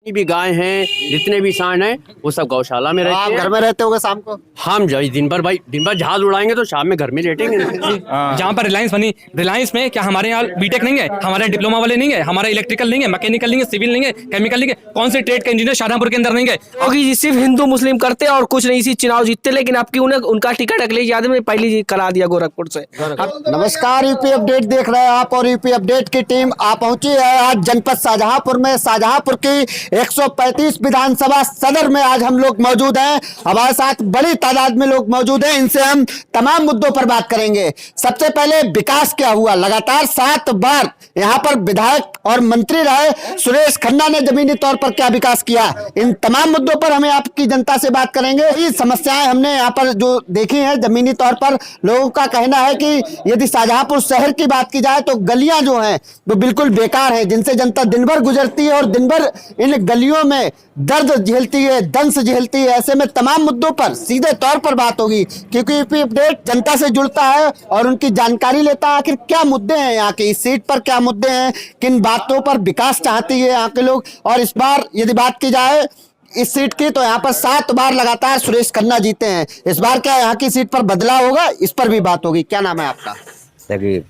जितनी भी गाय हैं, जितने भी सांड हैं, वो सब गौशाला में आप रहते घर हैं। में रहते होगे शाम को? हम जब दिन भर झाड़ उड़ाएंगे तो शाम में घर में लेटेंगे। जहाँ पर रिलायंस बनी, रिलायंस में क्या हमारे यहाँ बीटेक नहीं है, हमारे यहाँ डिप्लोमा वाले नहीं है, हमारा इलेक्ट्रिकल नहीं है, मैकेनिकल नहीं है, सिविल नहीं है, केमिकल नहीं है, कौन से ट्रेड का इंजीनियर शाहजहांपुर के अंदर नहीं है? क्योंकि जी सिर्फ हिंदू मुस्लिम करते और कुछ नहीं, इसी चुनाव जीतते, लेकिन आपकी उन्हें उनका टिकट अखिलेश यादव ने पहले ही करा दिया गोरखपुर से। नमस्कार, यूपी अपडेट देख रहे हैं आप और यूपी अपडेट की टीम आ पहुंची है आज जनपद शाहजहांपुर में। शाहजहांपुर की 135 विधानसभा सदर में आज हम लोग मौजूद हैं। हमारे साथ बड़ी तादाद में लोग मौजूद हैं, इनसे हम तमाम मुद्दों पर बात करेंगे। सबसे पहले विकास क्या हुआ, लगातार 7 बार यहाँ पर विधायक और मंत्री रहे सुरेश खन्ना ने जमीनी तौर पर क्या विकास किया, इन तमाम मुद्दों पर हमें आपकी जनता से बात करेंगे। ये समस्याएं हमने यहाँ पर जो देखी हैं जमीनी तौर पर, लोगों का कहना है कि यदि शाहजहांपुर शहर की बात की जाए तो गलियां जो हैं वो बिल्कुल बेकार हैं, जिनसे जनता दिन भर गुजरती है और दिन भर इन गलियों में दर्द झेलती है, दंश झेलती है। ऐसे में तमाम मुद्दों पर सीधे तौर पर बात होगी, क्योंकि यूपी अपडेट जनता से जुड़ता है और उनकी जानकारी लेता है आखिर क्या मुद्दे हैं यहाँ के, इस सीट पर क्या मुद्दे हैं, किन बातों पर विकास चाहती है यहाँ के लोग। और इस बार यदि बात की जाए इस सीट की तो यहाँ पर 7 बार लगातार सुरेश खन्ना जीते हैं। इस बार क्या यहाँ की सीट पर बदलाव होगा, इस पर भी बात होगी। क्या नाम है आपका? सगीर।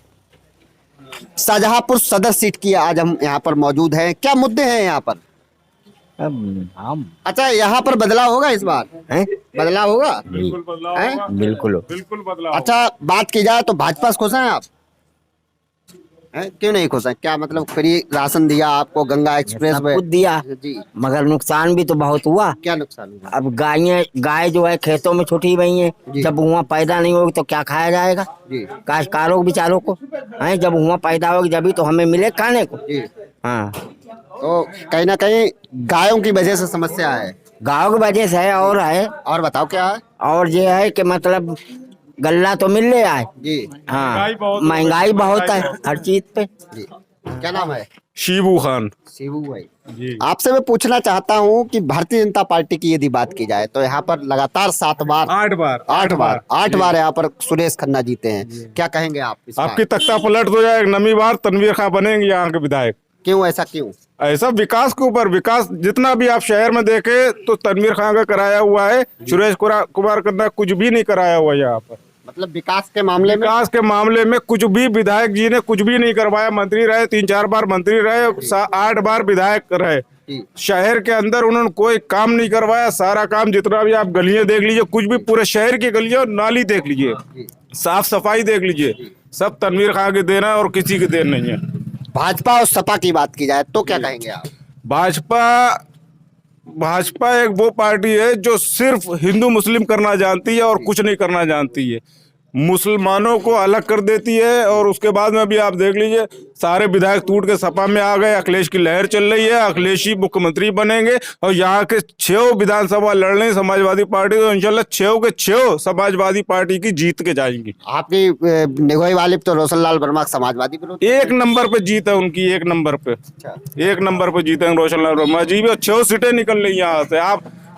शाहजहांपुर सदर सीट की आज हम यहाँ पर मौजूद हैं। क्या मुद्दे हैं यहाँ पर? हम अच्छा, यहाँ पर बदलाव होगा इस बार? हैं? बदलाव होगा? बिल्कुल बदलाव हैं? होगा। बिल्कुल बिल्कुल बदलाव। अच्छा, बात की जाए तो भाजपा से खुश हैं आप? हैं? क्यों नहीं खुश हैं? क्या मतलब फ्री राशन दिया आपको, गंगा एक्सप्रेस सब में कुछ दिया, जी, मगर नुकसान भी तो बहुत हुआ। क्या नुकसान हुआ? अब गाय जो है खेतों में छुटी हुई है, जी। जब हुआ पैदा नहीं होगी तो क्या खाया जाएगा जी काश्तकारों बेचारों को? हैं, जब हुआ पैदा होगी जब ही तो हमें मिले खाने को। जी। हाँ, तो कहीं ना कहीं गायों की वजह से समस्या है। गाँव की वजह से है। और बताओ क्या है? और ये है कि मतलब गल्ला तो मिल रहा है। जी महंगाई बहुत है हर चीज पे। जी। क्या नाम है? शिबू खान शिबू भाई, जी। आपसे मैं पूछना चाहता हूँ कि भारतीय जनता पार्टी की यदि बात की जाए तो यहाँ पर लगातार 7 बार 8 बार यहाँ पर सुरेश खन्ना जीते हैं। क्या कहेंगे आप इस बार? आपकी तख्ता पलट हो जाए, नवी बार तनवीर खां बनेंगे यहाँ के विधायक। क्यों, ऐसा क्यों? ऐसा विकास के ऊपर, विकास जितना भी आप शहर में देखे तो तनवीर खां का कराया हुआ है, सुरेश कुमार खन्ना कुछ भी नहीं कराया हुआ यहाँ पर। मतलब विकास के मामले में, विकास के मामले में कुछ भी विधायक जी ने कुछ भी नहीं करवाया। मंत्री रहे, 3-4 बार मंत्री रहे, 8 बार विधायक रहे, शहर के अंदर उन्होंने कोई काम नहीं करवाया। सारा काम जितना भी आप गलियां देख लीजिए, कुछ भी पूरे शहर की गलियां नाली देख लीजिए, साफ सफाई देख लीजिए, सब तनवीर खां के देना और किसी की देन नहीं है। भाजपा और सपा की बात की जाए तो क्या कहेंगे आप? भाजपा एक वो पार्टी है जो सिर्फ हिंदू मुस्लिम करना जानती है और कुछ नहीं करना जानती है। मुसलमानों को अलग कर देती है और उसके बाद में भी आप देख लीजिए सारे विधायक टूट के सपा में आ गए। अखिलेश की लहर चल रही है, अखिलेश ही मुख्यमंत्री बनेंगे और यहाँ के 6 विधानसभा लड़ रहे समाजवादी पार्टी, तो इंशाल्लाह 6 के 6 समाजवादी पार्टी की जीत के जाएंगी। आपकी निगोई वाली तो रोशनलाल वर्मा समाजवादी विरोधी 1 नंबर पे जीत है उनकी, 1 नंबर पे। 1 नंबर पे जीते रोशनलाल वर्मा जी भी, और 6 सीटें निकल रही यहाँ से।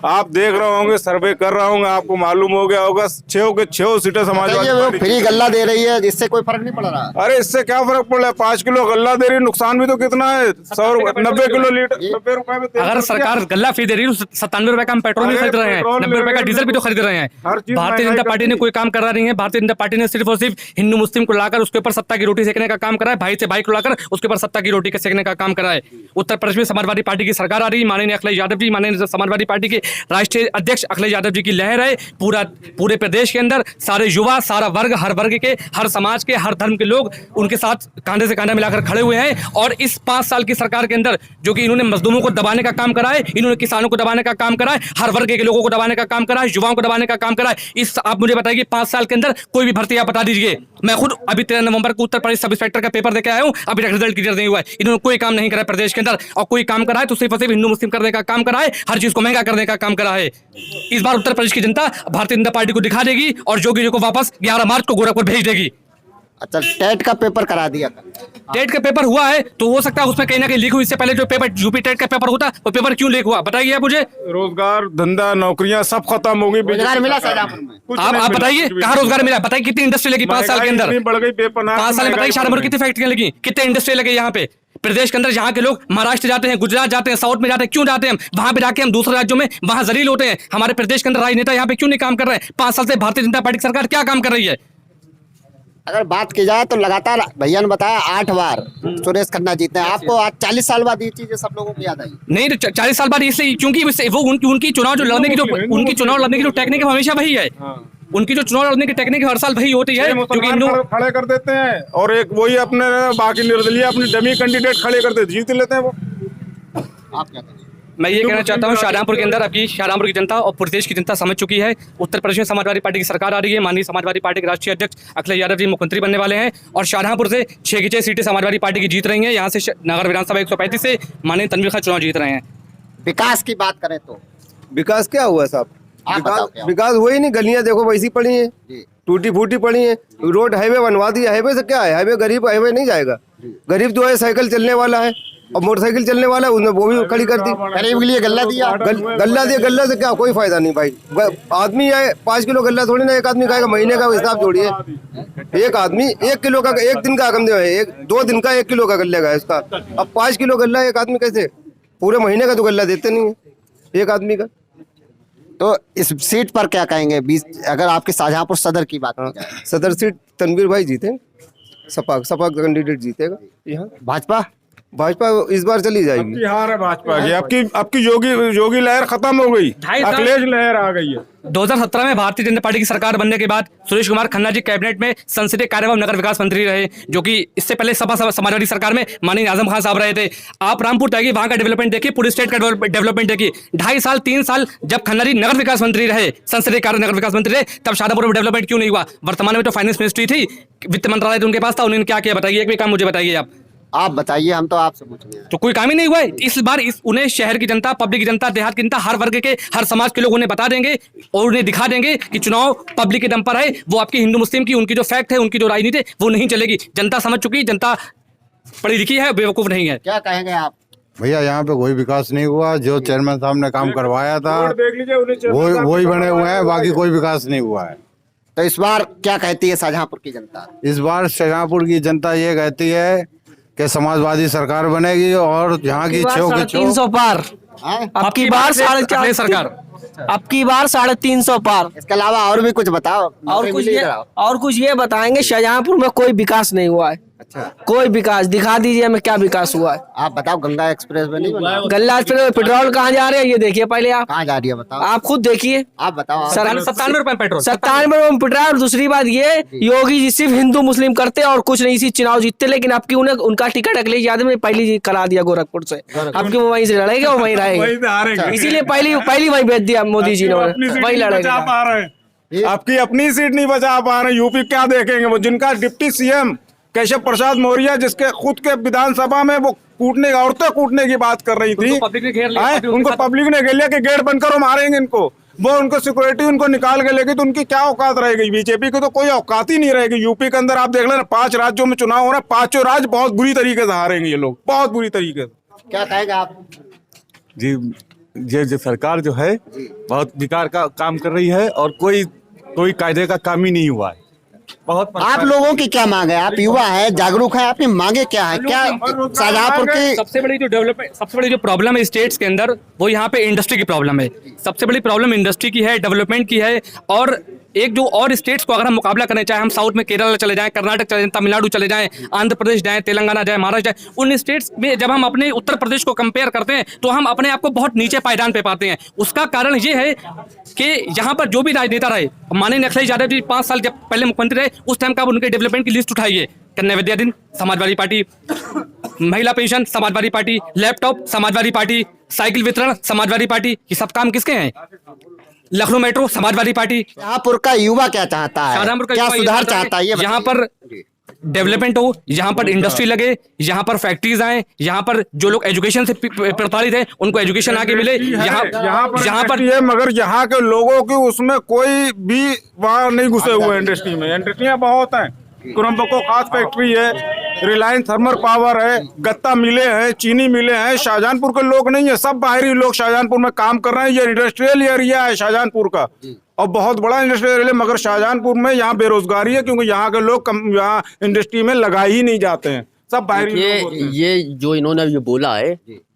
आप देख रहे होंगे, सर्वे कर रहे होंगे, आपको मालूम हो गया होगा 6 के 6 सीटें समाजवादी पार्टी। फ्री गल्ला दे रही है, इससे कोई फर्क नहीं पड़ रहा। अरे इससे क्या फर्क पड़ रहा है? 5 किलो गल्ला दे रही है, नुकसान भी तो कितना है? 90 किलो लीटर, 90 रुपए में तेल। अगर सरकार गल्ला फ्री दे रही है तो 97 रुपए का हम पेट्रोल भी खरीद रहे हैं, 90 रुपए का डीजल भी तो खरीद रहे हैं। भारतीय जनता पार्टी ने कोई काम करा नहीं है। भारतीय जनता पार्टी ने सिर्फ और सिर्फ हिंदू मुस्लिम को लाकर उसके ऊपर सत्ता की रोटी सेकने का काम करा है, भाई से भाई को लाकर उसके ऊपर सत्ता की रोटी सेकने का काम करा है। उत्तर प्रदेश में समाजवादी पार्टी की सरकार आ रही है, माननीय अखिलेश यादव जी, माननीय समाजवादी पार्टी के राष्ट्रीय अध्यक्ष अखिलेश यादव जी की लहर है। पूरे प्रदेश के अंदर सारे युवा, सारा वर्ग, हर वर्ग के, हर समाज के, हर धर्म के लोग उनके साथ कांधे से कांधा मिलाकर खड़े हुए हैं। और इस 5 साल की सरकार के अंदर जो कि इन्होंने मजदूरों को दबाने का काम करा है, इन्होंने किसानों को दबाने का काम करा है, हर वर्ग के लोगों को दबाने का काम करा है, युवाओं को दबाने का काम करा है। इस आप मुझे बताइए 5 साल के अंदर कोई भी भर्ती आप बता दीजिए। मैं खुद अभी 13 नवंबर को उत्तर प्रदेश सब इंस्पेक्टर का पेपर देकर आया हूं, अभी तक रिजल्ट क्लियर नहीं हुआ है। इन्होंने कोई काम नहीं करा प्रदेश के अंदर, और कोई काम करा है तो सिर्फ और सिर्फ हिंदू मुस्लिम करने का काम करा है, हर चीज को महंगा करने का काम करा है। इस बार उत्तर प्रदेश की जनता भारतीय जनता पार्टी को दिखा देगी और जोगी जी को वापस 11 मार्च को गोरखपुर भेज देगी। अच्छा, टेट का पेपर करा दिया। टेट का पेपर हुआ है तो हो सकता है उसमें कहीं ना कहीं लीक हुई। इससे पहले जो पेपर यूपी टेट का पेपर होता वो पेपर क्यों लीक हुआ बताइए आप मुझे। रोजगार, धंधा, नौकरियां सब खत्म हो गई। रोजगार मिला शाहजहांपुर में? आप बताइए कहाँ रोजगार मिला? बताइए कितनी इंडस्ट्री लगी 5 साल के अंदर? 5 साल में बताइए शाहजहांपुर कितनी फैक्ट्रियां लगी, कितने इंडस्ट्री लगे यहाँ पे? प्रदेश के अंदर जहाँ के लोग महाराष्ट्र जाते हैं, गुजरात जाते हैं, साउथ में जाते हैं, क्यों जाते हैं? वहां पे जाके हम दूसरे राज्यों में वहां जलील होते हैं। हमारे प्रदेश के अंदर राजनेता यहाँ पे क्यों नहीं काम कर रहे हैं? 5 साल से भारतीय जनता पार्टी की सरकार क्या काम कर रही है? अगर बात की जाए तो लगातार भैया ने बताया 8 बार सुरेश खन्ना जीते हैं। आपको आज 40 साल बाद ये चीजें सब लोगों को याद आई? नहीं, तो 40 साल बाद इसलिए क्योंकि वो उनकी चुनाव जो लड़ने की जो टेक्निक हमेशा वही है। उनकी जो चुनाव लड़ने की टेक्निक हर साल वही होती है, क्योंकि खड़े कर देते हैं और एक वही अपने बाकी निर्दलीय अपने डमी कैंडिडेट खड़े करते जीत लेते हैं वो। आप क्या कहेंगे? मैं ये कहना चाहता हूँ, शाहजहांपुर के अंदर अभी शाहजहांपुर की जनता और प्रदेश की जनता समझ चुकी है। उत्तर प्रदेश में समाजवादी पार्टी की सरकार आ रही है। माननीय समाजवादी पार्टी के राष्ट्रीय अध्यक्ष अखिलेश यादव जी मुख्यमंत्री बनने वाले हैं और शाहजहांपुर से 6 की 6 सीटें समाजवादी पार्टी की जीत रही हैं। यहाँ से नगर विधानसभा 135 से माननीय तनवीर खान चुनाव जीत रहे हैं। विकास की बात करें तो विकास क्या हुआ साहब? आप बताओ क्या हुआ? विकास हुआ ही नहीं। गलियां देखो वैसी पड़ी हैं, जी। टूटी फूटी पड़ी हैं। रोड हाईवे बनवा दिया, हाईवे से क्या है? हाईवे गरीब हाईवे नहीं जाएगा। गरीब जो है साइकिल चलने वाला है और मोटरसाइकिल चलने वाला है, उसने वो भी खड़ी कर दी। गरीब के लिए गल्ला दिया। गल्ला दिया, गल्ला से क्या कोई फायदा नहीं भाई। आदमी है 5 किलो गल्ला थोड़ी ना एक आदमी खाएगा। महीने का हिसाब जोड़िए, एक आदमी 1 किलो का, 1 दिन का कम है, 2 दिन का 1 किलो का गल्ले का इसका। अब 5 किलो गल्ला एक आदमी कैसे? पूरे महीने का तो गल्ला देते नहीं है एक आदमी का। तो इस सीट पर क्या कहेंगे? 20 अगर आपके शाहजहांपुर सदर की बात की जाए, सदर सीट तनवीर भाई जीते, सपा कैंडिडेट जीतेगा। यहाँ भाजपा इस बार चली जाएगी। आपकी हार है भाजपा की। आपकी योगी लहर खत्म हो गई, अखिलेश लहर आ गई है। 2017 में भारतीय जनता पार्टी की सरकार बनने के बाद सुरेश कुमार खन्ना जी कैबिनेट में संसदीय कार्य एवं नगर विकास मंत्री रहे, जो कि इससे पहले समाजवादी सरकार में माननीय आजम खान साहब रहे थे। आप रामपुर जाइए, वहां का डेवलपमेंट देखिए, पूरे स्टेट का डेवलपमेंट देखिए। 2.5 साल 3 साल जब खन्ना जी नगर विकास मंत्री रहे, संसदीय कार्य नगर विकास मंत्री रहे, तब शाहजहांपुर में डेवलपमेंट क्यों नहीं हुआ? वर्तमान में तो फाइनेंस मिनिस्ट्री थी, वित्त मंत्रालय तो उनके पास था, उन्होंने क्या किया बताइए? एक भी काम मुझे बताइए आप बताइए, हम तो आपसे पूछ रहे हैं। तो कोई काम ही नहीं हुआ है। इस बार उन्हें शहर की जनता, पब्लिक की जनता, देहात की जनता, हर वर्ग के, हर समाज के लोग उन्हें बता देंगे और उन्हें दिखा देंगे कि चुनाव पब्लिक के दम पर है। वो आपकी हिंदू मुस्लिम की, उनकी जो फैक्ट है, उनकी जो राजनीति है, वो नहीं चलेगी। जनता समझ चुकी है, जनता पढ़ी लिखी है, बेवकूफ नहीं है। क्या कहेंगे आप? भैया यहाँ पे कोई विकास नहीं हुआ। जो चेयरमैन साहब ने काम करवाया था वही बने हुए हैं, बाकी कोई विकास नहीं हुआ है। तो इस बार क्या कहती है शाहजहांपुर की जनता? इस बार शाहजहांपुर की जनता ये कहती है कि समाजवादी सरकार बनेगी और यहाँ की 350 पार। आपकी बार 4.5 सरकार, आपकी बार 350 पार। इसके अलावा और भी कुछ बताओ। और कुछ ये बताएंगे, शाहजहांपुर में कोई विकास नहीं हुआ है। अच्छा, कोई विकास दिखा दीजिए हमें, क्या विकास हुआ है? आप बताओ। गंगा एक्सप्रेस में नहीं बना? गल्ला एक्सप्रेस में पेट्रोल कहाँ जा रहे हैं ये देखिए पहले आप। कहाँ जा रही है बताओ? आप खुद देखिए। आप बताओ। 97 रुपए पेट्रोल, 97 रुपए पेट्रोल। और दूसरी बात ये, योगी जी सिर्फ हिंदू मुस्लिम करते और कुछ नहीं, इसी चुनाव जीतते, लेकिन आपकी उनका टिकट अखिलेश यादव ने पहली करा दिया गोरखपुर से। आपकी वो वहीं से लड़ेंगे और वहीं रहेंगे, इसीलिए पहली वहीं भेज दिया मोदी जी ने, वहीं लड़ेगा। आपकी अपनी सीट नहीं बचा पा रहे। यूपी क्या देखेंगे? वो जिनका डिप्टी सीएम केशव प्रसाद मौर्य, जिसके खुद के विधानसभा में वो औरतें कूटने की बात कर रही थी, उनको पब्लिक ने घेर लिया कि गेट बनकर वो मारेंगे इनको। वो उनको सिक्योरिटी उनको निकाल के लेगी, तो उनकी क्या औकात रहेगी? बीजेपी की तो कोई औकात ही नहीं रहेगी। यूपी के अंदर आप देख लेना, 5 राज्यों में चुनाव हो रहा है, 5 राज्य बहुत बुरी तरीके से हारेंगे ये लोग, बहुत बुरी तरीके से। क्या कहेगा आप? जी, ये सरकार जो है बहुत बेकार का काम कर रही है और कोई कायदे का काम ही नहीं हुआ है। बहुत आप लोगों की क्या मांग है? आप युवा है, जागरूक है, आपकी मांगे क्या है? क्या शाहजहांपुर की सबसे बड़ी जो प्रॉब्लम है स्टेट्स के अंदर, वो यहाँ पे इंडस्ट्री की प्रॉब्लम है। सबसे बड़ी प्रॉब्लम इंडस्ट्री की है, डेवलपमेंट की है। और एक जो और स्टेट्स को अगर हम मुकाबला करना चाहें, हम साउथ में केरला चले जाएं, कर्नाटक चले जाएं, तमिलनाडु चले जाएं, आंध्र प्रदेश जाएं, तेलंगाना जाएं, महाराष्ट्र जाएं, उन स्टेट्स में जब हम अपने उत्तर प्रदेश को कंपेयर करते हैं तो हम अपने आप को बहुत नीचे पायदान पे पाते हैं। उसका कारण ये है कि यहाँ पर जो भी राजनेता रहे, माननीय अखिलेश यादव जी 5 साल जब पहले मुख्यमंत्री रहे, उस टाइम का उनके डेवलपमेंट की लिस्ट उठाइए। कन्या विद्याधीन समाजवादी पार्टी, महिला pension Samajwadi party, laptop Samajwadi party, cycle वितरण समाजवादी पार्टी, ये सब काम किसके हैं? Lucknow metro Samajwadi party. शाहजहांपुर का युवा क्या चाहता है? क्या सुधार चाहता है? यहाँ पर डेवलपमेंट हो, यहाँ पर इंडस्ट्री लगे, यहाँ पर फैक्ट्रीज आए, यहाँ पर जो लोग एजुकेशन से प्रताड़ित हैं उनको एजुकेशन आगे मिले। यहाँ पर ये मगर यहाँ के लोगों की उसमें कोई भी वहाँ नहीं घुसे हुए इंडस्ट्री में। इंडस्ट्रियाँ बहुत हैं, कुरम्बको खास फैक्ट्री है, रिलायंस थर्मल पावर है, गत्ता मिले हैं, चीनी मिले हैं। शाहजहांपुर के लोग नहीं है, सब बाहरी लोग शाहजहांपुर में काम कर रहे हैं। ये इंडस्ट्रियल एरिया है शाहजहांपुर का और बहुत बड़ा इंडस्ट्रियल एरिया, मगर शाहजहांपुर में यहाँ बेरोजगारी है क्योंकि यहाँ के लोग यहाँ इंडस्ट्री में लगा ही नहीं जाते हैं। सब बाहरी लोग होते हैं। ये जो इन्होंने ये बोला है,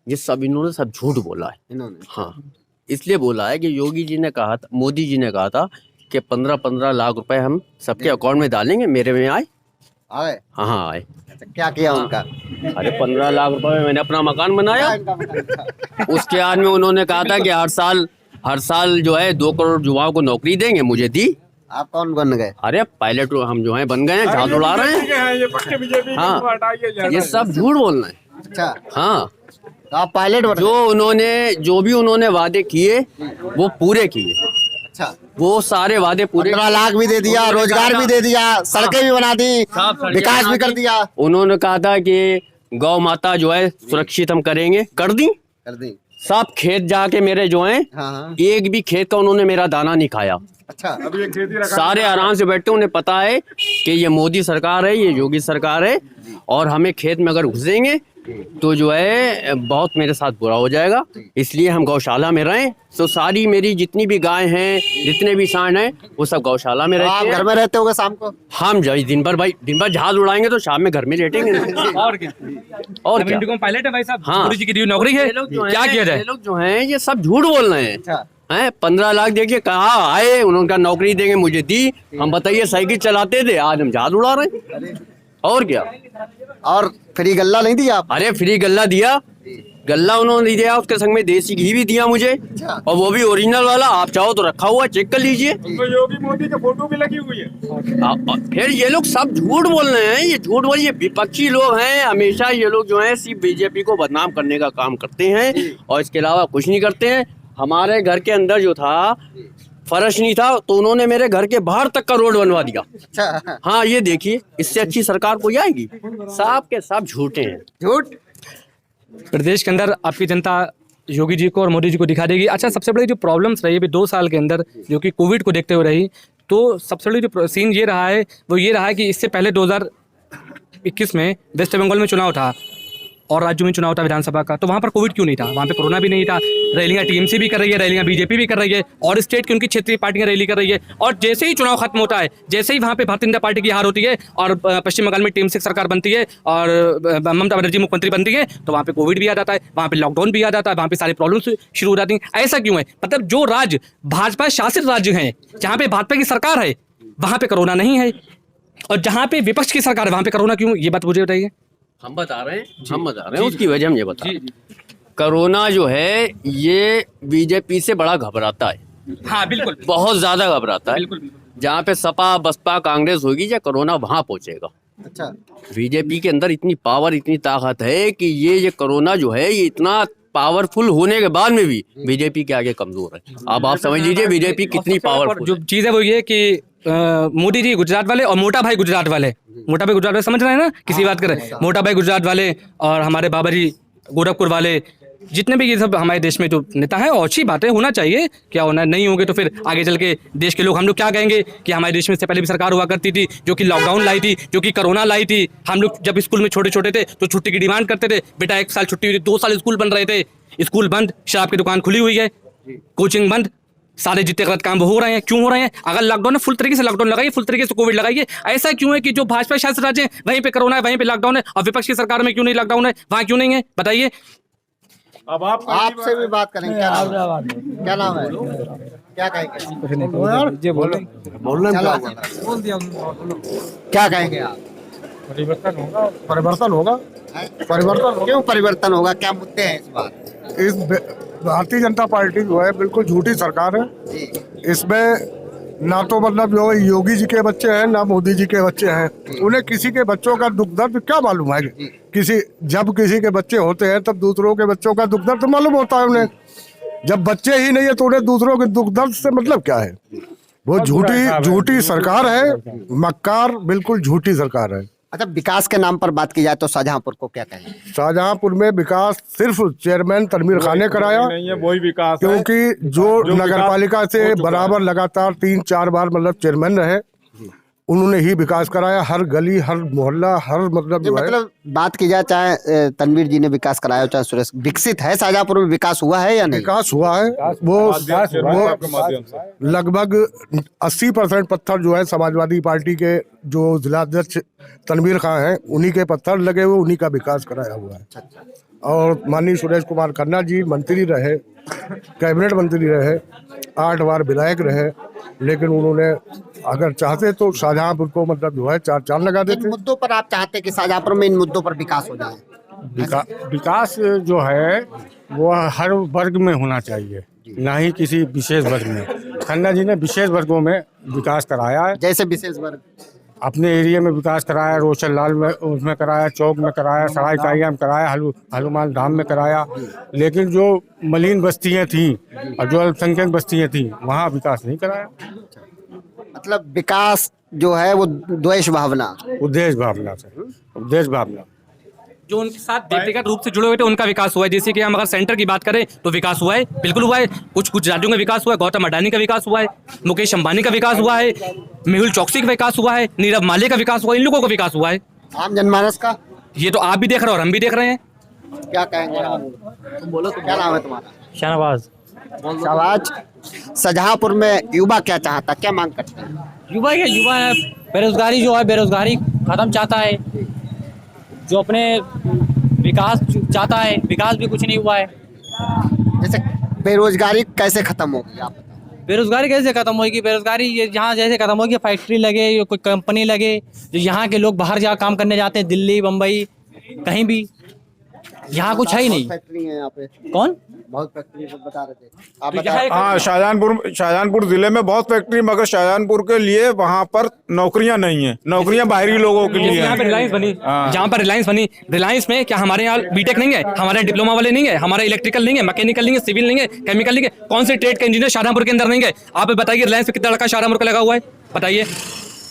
ये सब इन्होंने सब झूठ बोला है। इन्होंने हाँ, इसलिए बोला है कि योगी जी ने कहा था, मोदी जी ने कहा था कि 15-15 लाख रुपए हम सबके अकाउंट में डालेंगे। मेरे में आए? आए। हाँ आए। अच्छा, क्या किया उनका? अरे 15 लाख रुपए में मैंने अपना मकान बनाया। उसके बाद में उन्होंने कहा था कि हर साल जो है 2 करोड़ युवाओं को नौकरी देंगे, मुझे दी। आप कौन बन गए? अरे पायलट हम जो है बन गए हैं, जहाज उड़ा रहे हैं। ये पक्के बीजेपी हाँ, ये सब झूठ बोलना है। अच्छा, हाँ, तो आप पायलट बन जो भी उन्होंने वादे किए वो पूरे किए। अच्छा, वो सारे वादे पूरे। 15 लाख भी दे दिया, रोजगार भी दे दिया, सड़कें भी बना दी, विकास भी कर दिया। उन्होंने कहा था कि गौ माता जो है सुरक्षित हम करेंगे, कर दी। सब खेत जाके मेरे जो हैं, हाँ। एक भी खेत का उन्होंने मेरा दाना नहीं खाया। अच्छा, अब ये खेती रखा सारे आराम से बैठे, उन्हें पता है कि ये मोदी सरकार है, ये योगी सरकार है, और हमें खेत में अगर घुसेंगे तो जो है बहुत मेरे साथ बुरा हो जाएगा। इसलिए हम गौशाला में रहें। तो सारी मेरी जितनी भी गाय हैं, जितने भी सांड हैं, वो सब गौशाला में रहते आप हैं। घर में रहते होगे शाम को? हम दिन भर जहाज उड़ाएंगे तो शाम में घर में लेटेंगे। और क्या? और अब क्या? इंडिगो में पायलट है भाई साहब। हाँ। मोदी जी की दी हुई नौकरी है, ये लोग जो क्या हैं, किया जाए? ये लोग जो हैं ये सब झूठ बोल रहे हैं। अच्छा, हैं 15 लाख देखिए कहाँ आए, उनका नौकरी देंगे, मुझे दी। हम बताइए साइकिल चलाते थे, आज हम जहाज उड़ा रहे हैं। और क्या? और फ्री गल्ला नहीं दिया आप? अरे फ्री गल्ला दिया, गल्ला उन्होंने नहीं दिया, उसके संग में देसी घी भी दिया मुझे, और वो भी ओरिजिनल वाला। आप चाहो तो रखा हुआ, चेक कर लीजिए। तो योगी मोदी की फोटो भी लगी हुई है। फिर ये लोग सब झूठ बोल रहे हैं, ये झूठ बोल, ये विपक्षी लोग हैं। हमेशा ये लोग जो हैं सिर्फ बीजेपी को बदनाम करने का काम करते हैं, और इसके अलावा कुछ नहीं करते हैं। हमारे घर के अंदर जो था फर्श नहीं था, तो उन्होंने मेरे घर के बाहर तक का रोड बनवा दिया। अच्छा, हाँ, ये देखिए, इससे अच्छी सरकार कोई आएगी? सब के सब झूठे हैं। झूठ। प्रदेश के अंदर आपकी जनता योगी जी को और मोदी जी को दिखा देगी। अच्छा, सबसे बड़ी जो प्रॉब्लम्स रही अभी 2 साल के अंदर, जो कि कोविड को देखते हुए रही, तो सबसे बड़ी जो सीन ये रहा है वो ये रहा है कि इससे पहले 2021 में वेस्ट बंगाल में चुनाव था और राज्यों में चुनाव था विधानसभा का, तो वहाँ पर कोविड क्यों नहीं था? वहाँ पे कोरोना भी नहीं था। रैलियाँ टीएमसी भी कर रही है, रैलियाँ बीजेपी भी कर रही है, और स्टेट की उनकी क्षेत्रीय पार्टियां रैली कर रही है। और जैसे ही चुनाव खत्म होता है, जैसे ही वहाँ पे भारतीय जनता पार्टी की हार होती है और पश्चिम बंगाल में टीएमसी सरकार बनती है और ममता बनर्जी मुख्यमंत्री बनती है, तो वहाँ पे कोविड भी आ जाता है, वहाँ पे लॉकडाउन भी आ जाता है, वहाँ पे सारी प्रॉब्लम्स शुरू हो जाती हैं। ऐसा क्यों है? मतलब जो राज्य भाजपा शासित राज्य हैं, जहाँ पे भाजपा की सरकार है, वहाँ पे कोरोना नहीं है, और जहाँ पे विपक्ष की सरकार है वहाँ पे कोरोना क्यों? ये बात मुझे बताइए। हम बता रहे हैं, उसकी वजह हम ये बता रहे हैं। कोरोना जो है ये बीजेपी से बड़ा घबराता है। हाँ बिल्कुल, बहुत ज्यादा घबराता है। बिल्कुल। जहाँ पे सपा बसपा कांग्रेस होगी, या कोरोना वहां पहुंचेगा। अच्छा, बीजेपी के अंदर इतनी पावर, इतनी ताकत है कि ये कोरोना जो है ये इतना पावरफुल होने के बाद में भी बीजेपी के आगे कमजोर है। अब आप समझ लीजिए बीजेपी कितनी पावरफुल। जो चीज़ है वो ये कि मोदी जी गुजरात वाले और मोटा भाई गुजरात वाले, मोटा भाई गुजरात वाले समझ रहे हैं ना, किसी बात करें, मोटा भाई गुजरात वाले और हमारे बाबा जी गोरखपुर वाले, जितने भी ये सब हमारे देश में जो नेता है, और अच्छी बातें होना चाहिए। क्या होना नहीं होंगे तो फिर आगे चल के देश के लोग, हम लोग क्या कहेंगे कि हमारे देश में इससे पहले भी सरकार हुआ करती थी जो कि लॉकडाउन लाई थी, जो कि कोरोना लाई थी। हम लोग जब स्कूल में छोटे छोटे थे तो छुट्टी की डिमांड करते थे, बेटा 1 साल छुट्टी हुई, 2 साल स्कूल बंद रहे थे, स्कूल बंद, शराब की दुकान खुली हुई है, कोचिंग बंद, सारे जितने गलत काम हो रहे हैं। क्यों हो रहे हैं? अगर लॉकडाउन है, फुल तरीके से लॉकडाउन लगाइए, फुल तरीके से कोविड लगाइए। ऐसा क्यों है कि जो भाजपा शासित राज्य है वहीं पे कोरोना है, वहीं पे लॉकडाउन है, और विपक्ष की सरकार में क्यों नहीं लॉकडाउन है, वहाँ क्यों नहीं है? बताइए। अब आपसे भी बात करेंगे। क्या नाम है? क्या कहेंगे? क्या कहेंगे आप? परिवर्तन होगा। क्यों परिवर्तन होगा? क्या मुद्दे हैं इस बार? इस भारतीय जनता पार्टी जो है बिल्कुल झूठी सरकार है। इसमें ना तो मतलब जो योगी जी के बच्चे हैं, ना मोदी जी के बच्चे हैं। उन्हें किसी के बच्चों का दुख दर्द क्या मालूम है? जब किसी के बच्चे होते हैं तब दूसरों के बच्चों का दुख दर्द मालूम होता है उन्हें। जब बच्चे ही नहीं है तो उन्हें दूसरों के दुख दर्द से मतलब क्या है? वो झूठी सरकार है, मक्कार, बिल्कुल झूठी सरकार है। अच्छा, विकास के नाम पर बात की जाए तो शाहजहांपुर को क्या कहेंगे? शाहजहांपुर में विकास सिर्फ चेयरमैन तनवीर खान ने कराया, नहीं है, वही विकास है। क्योंकि जो नगर पालिका से बराबर लगातार 3-4 बार मतलब चेयरमैन रहे, उन्होंने ही विकास कराया, हर गली हर मोहल्ला हर मतलब जो है। मतलब बात की जाए चाहे तनवीर जी ने विकास कराया चाहे सुरेश, विकसित है शाहजहांपुर में, विकास हुआ है या नहीं? विकास हुआ है, वो लगभग 80% पत्थर जो है समाजवादी पार्टी के जो जिलाध्यक्ष तनवीर खां हैं उन्हीं के पत्थर लगे हुए, उन्हीं का विकास कराया हुआ है। और माननीय सुरेश कुमार खन्ना जी मंत्री रहे, कैबिनेट मंत्री रहे, 8 बार विधायक रहे, लेकिन उन्होंने अगर चाहते तो शाहजहांपुर को मतलब जो है 4 चांद लगा इन देते। मुद्दों पर आप चाहते हैं कि शाहजहांपुर में इन मुद्दों पर विकास हो जाए? विकास जो है वो हर वर्ग में होना चाहिए, ना ही किसी विशेष वर्ग में। खन्ना जी ने विशेष वर्गों में विकास कराया है। जैसे विशेष वर्ग अपने एरिया में विकास कराया, रोशन लाल में उसमें कराया, चौक में कराया, सराय कालिया में कराया, हनुमान धाम में कराया। लेकिन जो मलिन बस्तियां थीं और जो अल्पसंख्यक बस्तियां थीं वहाँ विकास नहीं कराया। मतलब विकास जो है वो द्वेष भावना, उद्देश्य भावना से, उद्देश्य भावना। जो उनके साथ व्यक्तिगत रूप से जुड़े हुए थे उनका विकास हुआ है। जैसे कि हम अगर सेंटर की बात करें तो विकास हुआ है, बिल्कुल हुआ है। कुछ राज्यों का विकास हुआ है, गौतम अडानी का विकास हुआ है, मुकेश अंबानी का विकास हुआ है, मेहुल चौकसी का विकास हुआ है, नीरव माले का विकास हुआ है, इन लोगों का विकास हुआ है। आम जनमानस का ये तो आप भी देख रहे हो और हम भी देख रहे हैं। क्या कहेंगे आप? तुम बोलो, क्या नाम है तुम्हारा? शाहनवाज। शाहबाज, शाहजहांपुर में युवा क्या चाहता, क्या मांग करते हैं? युवा है बेरोजगारी जो है, बेरोजगारी खत्म चाहता है। जो अपने विकास चाहता है, विकास भी कुछ नहीं हुआ है। जैसे बेरोजगारी कैसे खत्म होगी आप बताओ? बेरोजगारी कैसे खत्म होगी? बेरोजगारी ये जहाँ जैसे खत्म होगी, फैक्ट्री लगे या कोई कंपनी लगे, जो यहाँ के लोग बाहर जा काम करने जाते हैं, दिल्ली बम्बई कहीं भी, यहाँ कुछ है ही नहीं। फैक्ट्री है यहाँ पे, कौन? बहुत फैक्ट्री बता रहे थे आप, तो बताओ। हाँ, शाहजहांपुर जिले में बहुत फैक्ट्री, मगर शाहजहांपुर के लिए वहाँ पर नौकरियाँ नहीं है। नौकरियाँ बाहरी लोगों के लिए यहाँ पे रिलायंस बनी, जहाँ पर रिलायंस बनी, रिलायंस में क्या हमारे यहाँ बीटेक नहीं है, हमारे डिप्लोमा वाले नहीं है, हमारे इलेक्ट्रिकल नहीं है, मैकेनिकल नहीं है, सिविल नहीं है, केमिकल नहीं है, कौन से ट्रेड का इंजीनियर शाहजहांपुर के अंदर नहीं है? आप बताइए रिलायंस पे कितना लड़का शाहजहांपुर का लगा हुआ है, बताइए।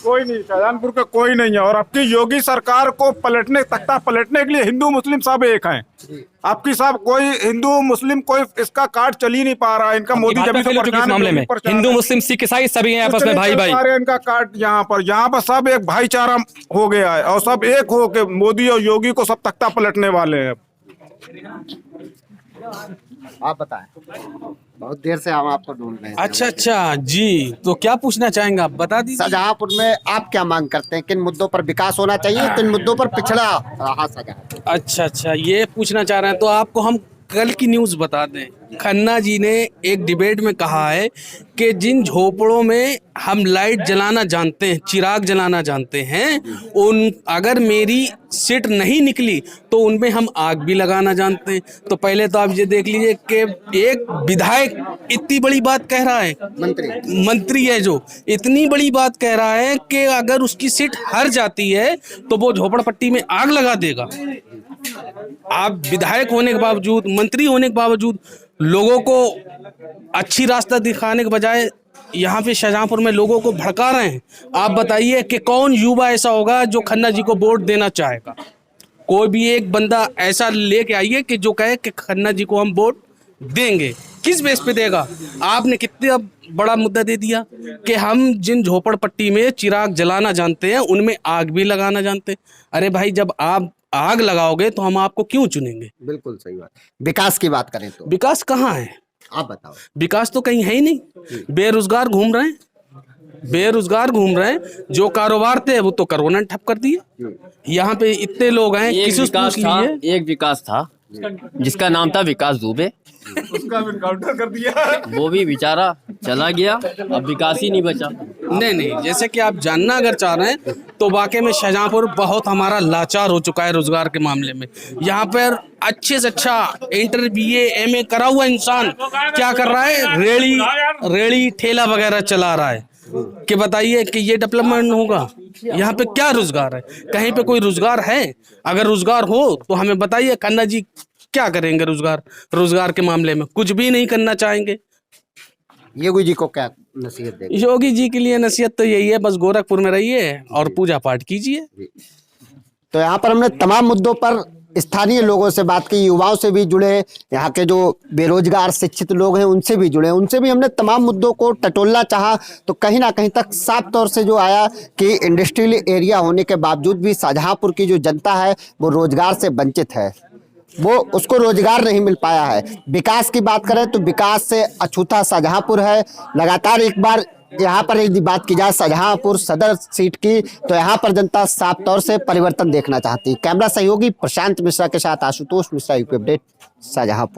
कोई नहीं, शाहजहांपुर का कोई नहीं है। और आपकी योगी सरकार को तख्ता पलटने के लिए हिंदू मुस्लिम सब एक हैं। आपकी साहब कोई हिंदू मुस्लिम कोई इसका कार्ड चल ही नहीं पा रहा है। इनका मोदी जब इस मामले में हिंदू मुस्लिम सिख ईसाई सभी हैं आपस में भाई भाई। इनका कार्ड यहाँ पर सब एक भाईचारा हो गया है और सब एक हो के मोदी और योगी को सब तख्ता पलटने वाले हैं। आप बताएं, बहुत देर से हम आपको ढूंढ रहे हैं। अच्छा जी, तो क्या पूछना चाहेंगे आप, बता दीजिए। शाहजहांपुर में आप क्या मांग करते हैं, किन मुद्दों पर विकास होना चाहिए, किन मुद्दों पर पिछड़ा रहा शाहजहांपुर? अच्छा, ये पूछना चाह रहे हैं तो आपको हम कल की न्यूज़ बता दें। खन्ना जी ने एक डिबेट में कहा है कि जिन झोपड़ों में हम लाइट जलाना जानते हैं, चिराग जलाना जानते हैं, उन अगर मेरी सीट नहीं निकली तो उनमें हम आग भी लगाना जानते हैं। तो पहले तो आप ये देख लीजिए कि एक विधायक इतनी बड़ी बात कह रहा है, मंत्री है जो इतनी बड़ी बात कह रहा है कि अगर उसकी सीट हार जाती है तो वो झोपड़पट्टी में आग लगा देगा। आप विधायक होने के बावजूद, मंत्री होने के बावजूद लोगों को अच्छी रास्ता दिखाने के बजाय यहाँ पे शाहजहांपुर में लोगों को भड़का रहे हैं। आप बताइए कि कौन युवा ऐसा होगा जो खन्ना जी को वोट देना चाहेगा? कोई भी एक बंदा ऐसा लेके आइए कि जो कहे कि खन्ना जी को हम वोट देंगे। किस बेस पे देगा? आपने कितना बड़ा मुद्दा दे दिया कि हम जिन झोपड़पट्टी में चिराग जलाना जानते हैं उनमें आग भी लगाना जानते हैं। अरे भाई, जब आप आग लगाओगे तो हम आपको क्यों चुनेंगे? बिल्कुल सही बात। विकास की बात करें तो विकास कहाँ है? आप बताओ। विकास तो कहीं है ही नहीं। बेरोजगार घूम रहे हैं, जो कारोबार थे वो तो कोरोना ने ठप कर दिए। यहाँ पे इतने लोग हैं, एक किसी विकास था जिसका नाम था विकास दुबे, उसका भी काउंटर कर दिया, वो भी बेचारा चला गया, अब विकास ही नहीं बचा। नहीं, जैसे कि आप जानना अगर चाह रहे हैं तो वाकई में शाहजहांपुर बहुत हमारा लाचार हो चुका है रोजगार के मामले में। यहाँ पर अच्छे से अच्छा इंटर BA MA करा हुआ इंसान क्या कर रहा है? रेड़ी ठेला वगैरह चला रहा है। कि बताइए कि ये डेवलपमेंट होगा? यहाँ पे क्या रोजगार है? कहीं पे कोई रोजगार है? अगर रोजगार हो तो हमें बताइए। खन्ना जी क्या करेंगे रोजगार के मामले में? कुछ भी नहीं करना चाहेंगे। योगी जी को क्या नसीहत देंगे? योगी जी के लिए नसीहत तो यही है, बस गोरखपुर में रहिए और पूजा पाठ कीजिए। तो यहाँ पर हमने तमाम मुद्दों पर स्थानीय लोगों से बात की, युवाओं से भी जुड़े, यहाँ के जो बेरोजगार शिक्षित लोग हैं उनसे भी जुड़े, उनसे भी हमने तमाम मुद्दों को टटोलना चाहा तो कहीं ना कहीं तक साफ तौर से जो आया कि इंडस्ट्रियल एरिया होने के बावजूद भी शाहजहांपुर की जो जनता है वो रोजगार से वंचित है, वो उसको रोजगार नहीं मिल पाया है। विकास की बात करें तो विकास से अछूता शाहजहांपुर है। लगातार एक बार यहाँ पर यदि बात की जाए शाहजहांपुर सदर सीट की तो यहाँ पर जनता साफ तौर से परिवर्तन देखना चाहती है। कैमरा सहयोगी प्रशांत मिश्रा के साथ आशुतोष मिश्रा, यूपी अपडेट, शाहजहांपुर।